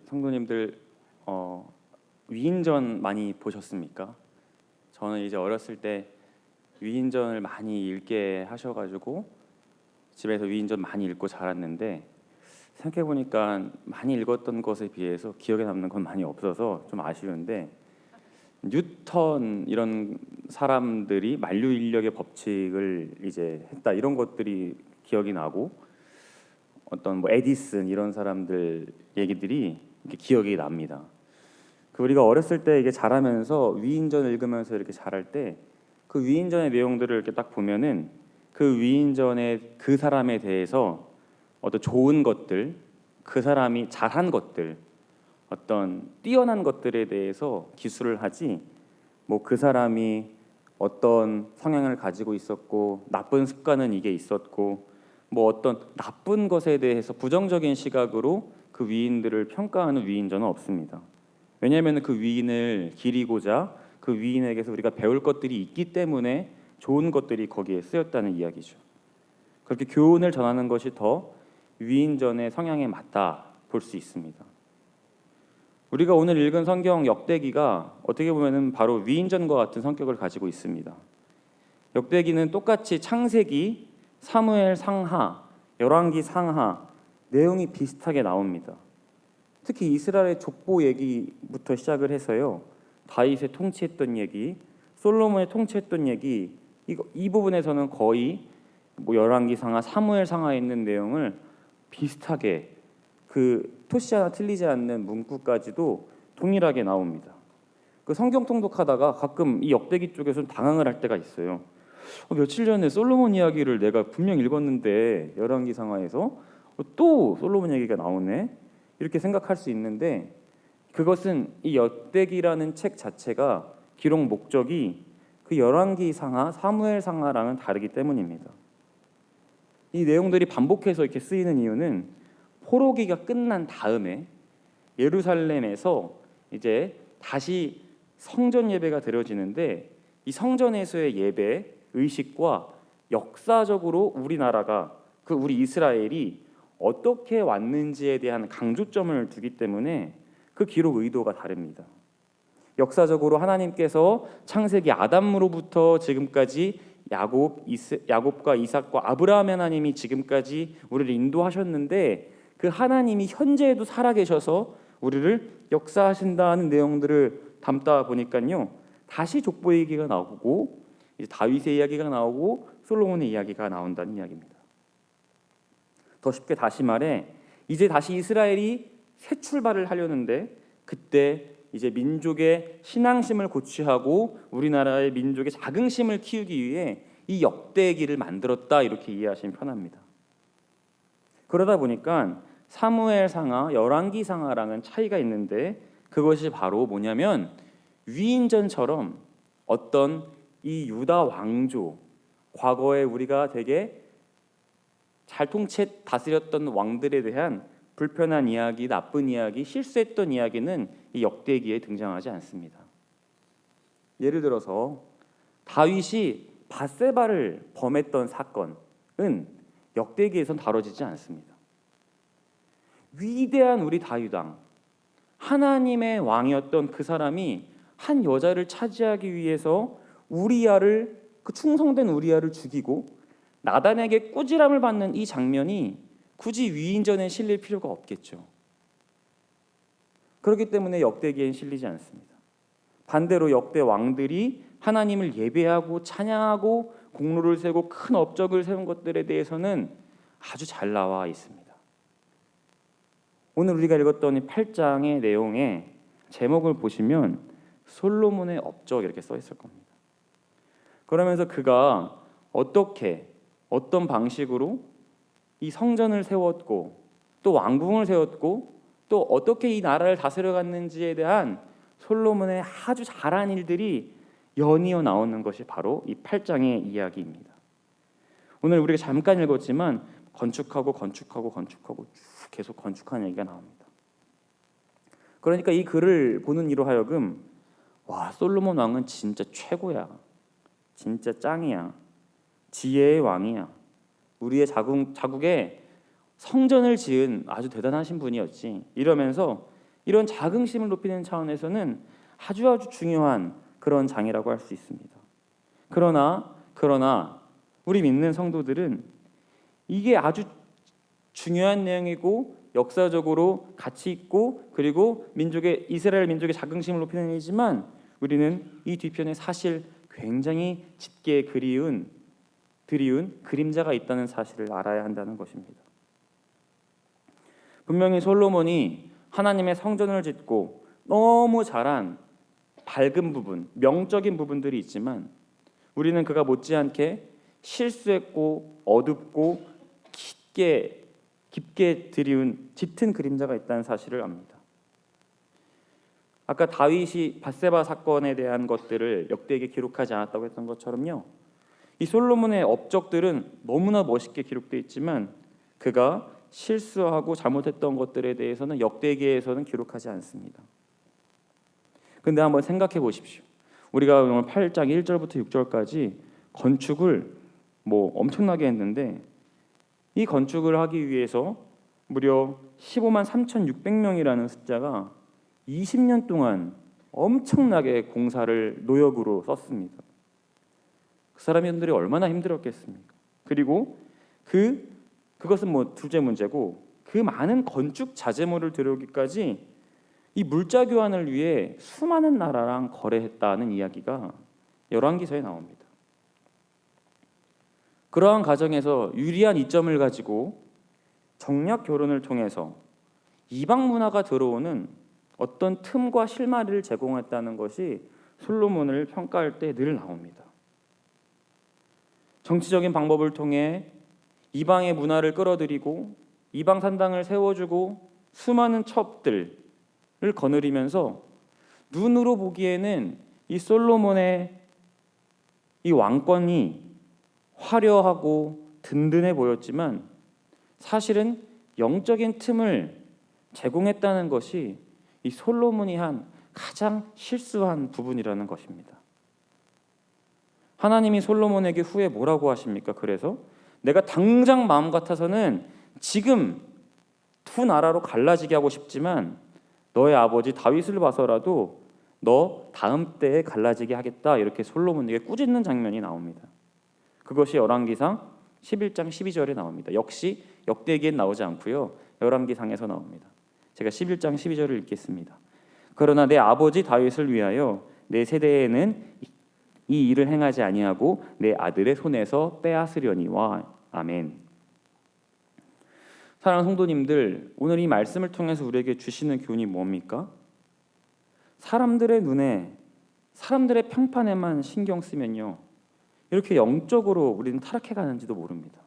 성도님들 위인전 많이 보셨습니까? 저는 이제 어렸을 때 위인전을 많이 읽게 하셔가지고 집에서 위인전 많이 읽고 자랐는데, 생각해 보니까 많이 읽었던 것에 비해서 기억에 남는 건 많이 없어서 좀 아쉬운데, 뉴턴 이런 사람들이 만류 인력의 법칙을 이제 했다, 이런 것들이 기억이 나고, 어떤 뭐 에디슨 이런 사람들 얘기들이 이렇게 기억이 납니다. 우리가 어렸을 때 이게 자라면서 위인전을 읽으면서 이렇게 자랄 때 그 위인전의 내용들을 이렇게 딱 보면은 그 위인전의 그 사람에 대해서 어떤 좋은 것들, 그 사람이 잘한 것들, 어떤 뛰어난 것들에 대해서 기술을 하지, 뭐 그 사람이 어떤 성향을 가지고 있었고 나쁜 습관은 이게 있었고, 뭐 어떤 나쁜 것에 대해서 부정적인 시각으로 그 위인들을 평가하는 위인전은 없습니다. 왜냐하면 그 위인을 기리고자 그 위인에게서 우리가 배울 것들이 있기 때문에 좋은 것들이 거기에 쓰였다는 이야기죠. 그렇게 교훈을 전하는 것이 더 위인전의 성향에 맞다 볼 수 있습니다. 우리가 오늘 읽은 성경 역대기가 어떻게 보면은 바로 위인전과 같은 성격을 가지고 있습니다. 역대기는 똑같이 창세기, 사무엘 상하, 열왕기 상하 내용이 비슷하게 나옵니다. 특히 이스라엘의 족보 얘기부터 시작을 해서요, 다윗의 통치했던 얘기, 솔로몬의 통치했던 얘기, 이 부분에서는 거의 뭐 열왕기 상하, 사무엘 상하에 있는 내용을 비슷하게 그 토시 하나 틀리지 않는 문구까지도 동일하게 나옵니다. 그 성경 통독하다가 가끔 이 역대기 쪽에서는 당황을 할 때가 있어요. 며칠 전에 솔로몬 이야기를 내가 분명 읽었는데 열왕기 상하에서 또 솔로몬 얘기가 나오네, 이렇게 생각할 수 있는데, 그것은 이 역대기라는 책 자체가 기록 목적이 그 열왕기 상하, 사무엘 상하랑은 다르기 때문입니다. 이 내용들이 반복해서 이렇게 쓰이는 이유는 포로기가 끝난 다음에 예루살렘에서 이제 다시 성전 예배가 드려지는데, 이 성전에서의 예배 의식과 역사적으로 우리나라가, 우리 이스라엘이 어떻게 왔는지에 대한 강조점을 두기 때문에 그 기록 의도가 다릅니다. 역사적으로 하나님께서 창세기 아담으로부터 지금까지 야곱과 이삭과 아브라함 하나님이 지금까지 우리를 인도하셨는데, 그 하나님이 현재에도 살아계셔서 우리를 역사하신다는 내용들을 담다 보니까요, 다시 족보 얘기가 나오고 이제 다윗의 이야기가 나오고 솔로몬의 이야기가 나온다는 이야기입니다. 더 쉽게 다시 말해, 이제 다시 이스라엘이 새 출발을 하려는데, 그때 이제 민족의 신앙심을 고취하고 우리나라의 민족의 자긍심을 키우기 위해 이 역대기를 만들었다, 이렇게 이해하시면 편합니다. 그러다 보니까 사무엘 상하, 열왕기 상하랑은 차이가 있는데, 그것이 바로 뭐냐면 위인전처럼 어떤 이 유다 왕조, 과거에 우리가 되게 잘 다스렸던 왕들에 대한 불편한 이야기, 나쁜 이야기, 실수했던 이야기는 이 역대기에 등장하지 않습니다. 예를 들어서 다윗이 밧세바를 범했던 사건은 역대기에선 다뤄지지 않습니다. 위대한 우리 다윗 왕, 하나님의 왕이었던 그 사람이 한 여자를 차지하기 위해서 우리야를, 그 충성된 우리야를 죽이고 나단에게 꾸지람을 받는 이 장면이 굳이 위인전에 실릴 필요가 없겠죠. 그렇기 때문에 역대기엔 실리지 않습니다. 반대로 역대 왕들이 하나님을 예배하고 찬양하고 공로를 세우고 큰 업적을 세운 것들에 대해서는 아주 잘 나와 있습니다. 오늘 우리가 읽었던 이 8장의 내용의 제목을 보시면 솔로몬의 업적 이렇게 써 있을 겁니다. 그러면서 그가 어떤 방식으로 이 성전을 세웠고 또 왕궁을 세웠고 또 어떻게 이 나라를 다스려갔는지에 대한 솔로몬의 아주 잘한 일들이 연이어 나오는 것이 바로 이 8장의 이야기입니다. 오늘 우리가 잠깐 읽었지만 건축하고 쭉 계속 건축하는 얘기가 나옵니다. 그러니까 이 글을 보는 이로 하여금, 와, 솔로몬 왕은 진짜 최고야, 진짜 짱이야, 지혜의 왕이야, 우리의 자국에 성전을 지은 아주 대단하신 분이었지, 이러면서 이런 자긍심을 높이는 차원에서는 아주 중요한 그런 장이라고 할 수 있습니다. 그러나 우리 믿는 성도들은 이게 아주 중요한 내용이고 역사적으로 가치 있고 그리고 이스라엘 민족의 자긍심을 높이는 일이지만 우리는 이 뒤편에 사실 굉장히 짙게 드리운 그림자가 있다는 사실을 알아야 한다는 것입니다. 분명히 솔로몬이 하나님의 성전을 짓고 너무 잘한 밝은 부분, 명적인 부분들이 있지만 우리는 그가 못지않게 실수했고 어둡고 깊게 드리운 짙은 그림자가 있다는 사실을 압니다. 아까 다윗이 밧세바 사건에 대한 것들을 역대기에 기록하지 않았다고 했던 것처럼요, 이 솔로몬의 업적들은 너무나 멋있게 기록되어 있지만 그가 실수하고 잘못했던 것들에 대해서는 역대기에서는 기록하지 않습니다. 근데 한번 생각해 보십시오. 우리가 오늘 8장 1절부터 6절까지 건축을 엄청나게 했는데 이 건축을 하기 위해서 무려 15만 3,600명이라는 숫자가 20년 동안 엄청나게 공사를 노역으로 썼습니다. 그 사람들이 얼마나 힘들었겠습니까? 그리고 그것은 둘째 문제고 그 많은 건축 자재물을 들여오기까지 이 물자 교환을 위해 수많은 나라랑 거래했다는 이야기가 열왕기서에 나옵니다. 그러한 과정에서 유리한 이점을 가지고 정략 결혼을 통해서 이방 문화가 들어오는 어떤 틈과 실마리를 제공했다는 것이 솔로몬을 평가할 때 늘 나옵니다. 정치적인 방법을 통해 이방의 문화를 끌어들이고 이방 산당을 세워주고 수많은 첩들을 거느리면서 눈으로 보기에는 이 솔로몬의 이 왕권이 화려하고 든든해 보였지만 사실은 영적인 틈을 제공했다는 것이 이 솔로몬이 한 가장 실수한 부분이라는 것입니다. 하나님이 솔로몬에게 후에 뭐라고 하십니까? 그래서 내가 당장 마음 같아서는 지금 두 나라로 갈라지게 하고 싶지만 너의 아버지 다윗을 봐서라도 너 다음 때에 갈라지게 하겠다, 이렇게 솔로몬에게 꾸짖는 장면이 나옵니다. 그것이 열왕기상 11장 12절에 나옵니다. 역시 역대기엔 나오지 않고요, 열왕기상에서 나옵니다. 제가 11장 12절을 읽겠습니다. 그러나 내 아버지 다윗을 위하여 내 세대에는 이 일을 행하지 아니하고 내 아들의 손에서 빼앗으려니와. 아멘. 사랑하는 성도님들, 오늘 이 말씀을 통해서 우리에게 주시는 교훈이 뭡니까? 사람들의 눈에, 사람들의 평판에만 신경 쓰면요, 이렇게 영적으로 우리는 타락해 가는지도 모릅니다.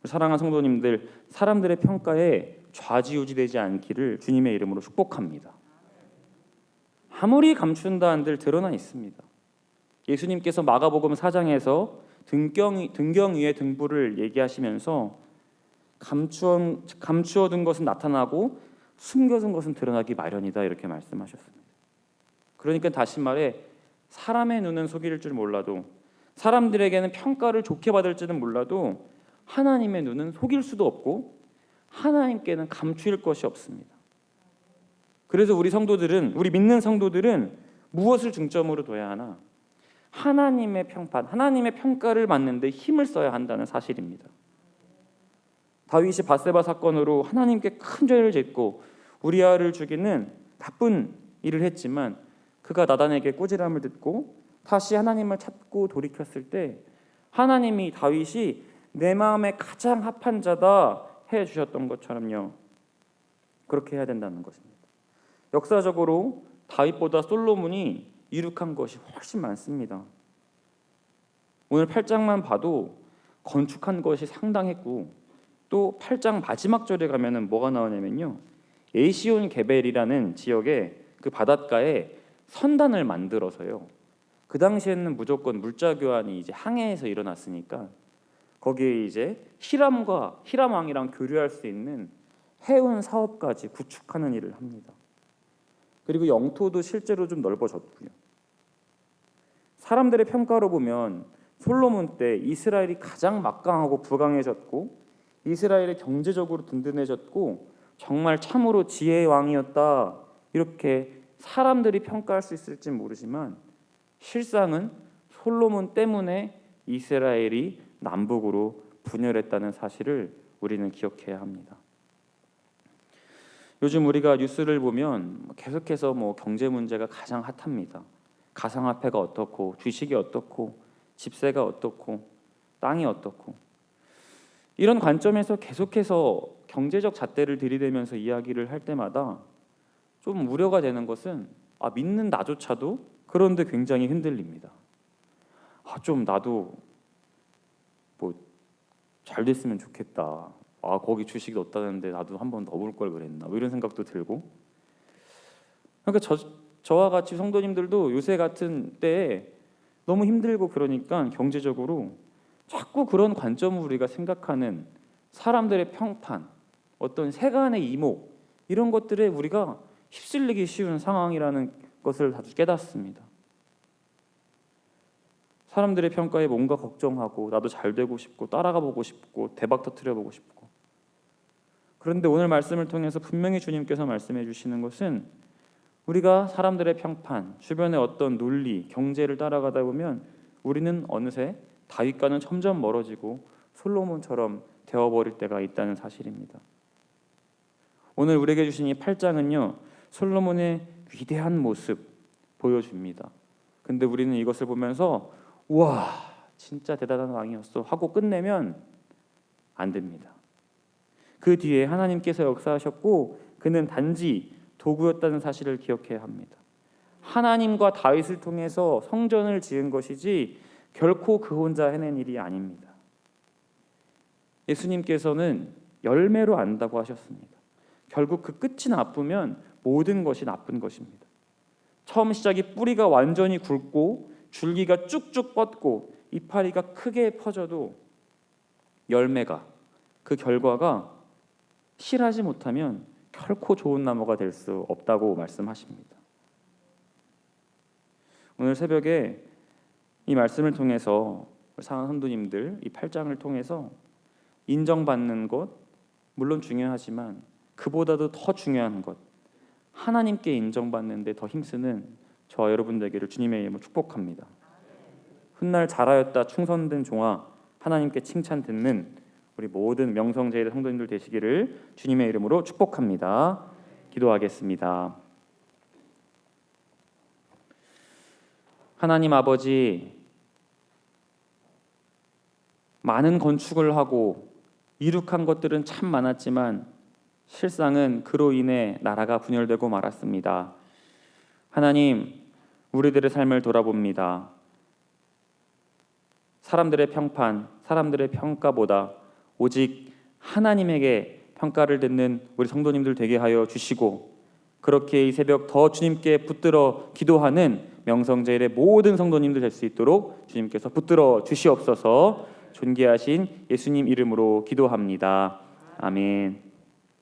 사랑하는 성도님들, 사람들의 평가에 좌지우지되지 않기를 주님의 이름으로 축복합니다. 아무리 감춘다 한들 드러나 있습니다. 예수님께서 마가복음 4장에서 등경 위에 등불을 얘기하시면서 감추어둔 것은 나타나고 숨겨둔 것은 드러나기 마련이다, 이렇게 말씀하셨습니다. 그러니까 다시 말해, 사람의 눈은 속일 줄 몰라도, 사람들에게는 평가를 좋게 받을지는 몰라도 하나님의 눈은 속일 수도 없고 하나님께는 감출 것이 없습니다. 그래서 우리 믿는 성도들은 무엇을 중점으로 둬야 하나? 하나님의 평판, 하나님의 평가를 받는데 힘을 써야 한다는 사실입니다. 다윗이 밧세바 사건으로 하나님께 큰 죄를 짓고 우리아를 죽이는 나쁜 일을 했지만 그가 나단에게 꾸지람을 듣고 다시 하나님을 찾고 돌이켰을 때 하나님이 다윗이 내 마음에 가장 합한 자다 해주셨던 것처럼요, 그렇게 해야 된다는 것입니다. 역사적으로 다윗보다 솔로몬이 이룩한 것이 훨씬 많습니다. 오늘 8장만 봐도 건축한 것이 상당했고, 또 8장 마지막 절에 가면은 뭐가 나오냐면요, 에시온 게벨이라는 지역의 그 바닷가에 선단을 만들어서요, 그 당시에는 무조건 물자 교환이 이제 항해에서 일어났으니까 거기에 이제 히람 왕이랑 교류할 수 있는 해운 사업까지 구축하는 일을 합니다. 그리고 영토도 실제로 좀 넓어졌고요. 사람들의 평가로 보면 솔로몬 때 이스라엘이 가장 막강하고 부강해졌고 이스라엘이 경제적으로 든든해졌고 정말 참으로 지혜의 왕이었다 이렇게 사람들이 평가할 수 있을지 모르지만 실상은 솔로몬 때문에 이스라엘이 남북으로 분열했다는 사실을 우리는 기억해야 합니다. 요즘 우리가 뉴스를 보면 계속해서 경제 문제가 가장 핫합니다. 가상화폐가 어떻고, 주식이 어떻고, 집세가 어떻고, 땅이 어떻고. 이런 관점에서 계속해서 경제적 잣대를 들이대면서 이야기를 할 때마다 좀 우려가 되는 것은 믿는 나조차도 그런데 굉장히 흔들립니다. 좀 나도 잘 됐으면 좋겠다. 거기 주식이 없다는데 나도 한번 넣어볼 걸 그랬나. 이런 생각도 들고. 그러니까 저와 같이 성도님들도 요새 같은 때에 너무 힘들고 그러니까 경제적으로 자꾸 그런 관점을 우리가 생각하는 사람들의 평판, 어떤 세간의 이목 이런 것들에 우리가 휩쓸리기 쉬운 상황이라는 것을 다시 깨닫습니다. 사람들의 평가에 뭔가 걱정하고 나도 잘 되고 싶고 따라가 보고 싶고 대박 터뜨려 보고 싶고. 그런데 오늘 말씀을 통해서 분명히 주님께서 말씀해 주시는 것은 우리가 사람들의 평판, 주변의 어떤 논리, 경제를 따라가다 보면 우리는 어느새 다윗과는 점점 멀어지고 솔로몬처럼 되어버릴 때가 있다는 사실입니다. 오늘 우리에게 주신 이 8장은요 솔로몬의 위대한 모습 보여줍니다. 근데 우리는 이것을 보면서 우와 진짜 대단한 왕이었어 하고 끝내면 안 됩니다. 그 뒤에 하나님께서 역사하셨고 그는 단지 도구였다는 사실을 기억해야 합니다. 하나님과 다윗을 통해서 성전을 지은 것이지 결코 그 혼자 해낸 일이 아닙니다. 예수님께서는 열매로 안다고 하셨습니다. 결국 그 끝이 나쁘면 모든 것이 나쁜 것입니다. 처음 시작이 뿌리가 완전히 굵고 줄기가 쭉쭉 뻗고 이파리가 크게 퍼져도 열매가 그 결과가 실하지 못하면 결코 좋은 나무가 될 수 없다고 말씀하십니다. 오늘 새벽에 이 말씀을 통해서 사랑하는 성도님들 이 8장을 통해서 인정받는 것 물론 중요하지만 그보다도 더 중요한 것 하나님께 인정받는 데 더 힘쓰는 저와 여러분들에게를 주님의 이름으로 축복합니다. 훗날 잘하였다 충성된 종아 하나님께 칭찬 듣는 우리 모든 명성제일의 성도님들 되시기를 주님의 이름으로 축복합니다. 기도하겠습니다. 하나님 아버지, 많은 건축을 하고 이룩한 것들은 참 많았지만 실상은 그로 인해 나라가 분열되고 말았습니다. 하나님, 우리들의 삶을 돌아봅니다. 사람들의 평판, 사람들의 평가보다 오직 하나님에게 평가를 듣는 우리 성도님들 되게 하여 주시고 그렇게 이 새벽 더 주님께 붙들어 기도하는 명성제일의 모든 성도님들 될 수 있도록 주님께서 붙들어 주시옵소서. 존귀하신 예수님 이름으로 기도합니다. 아멘.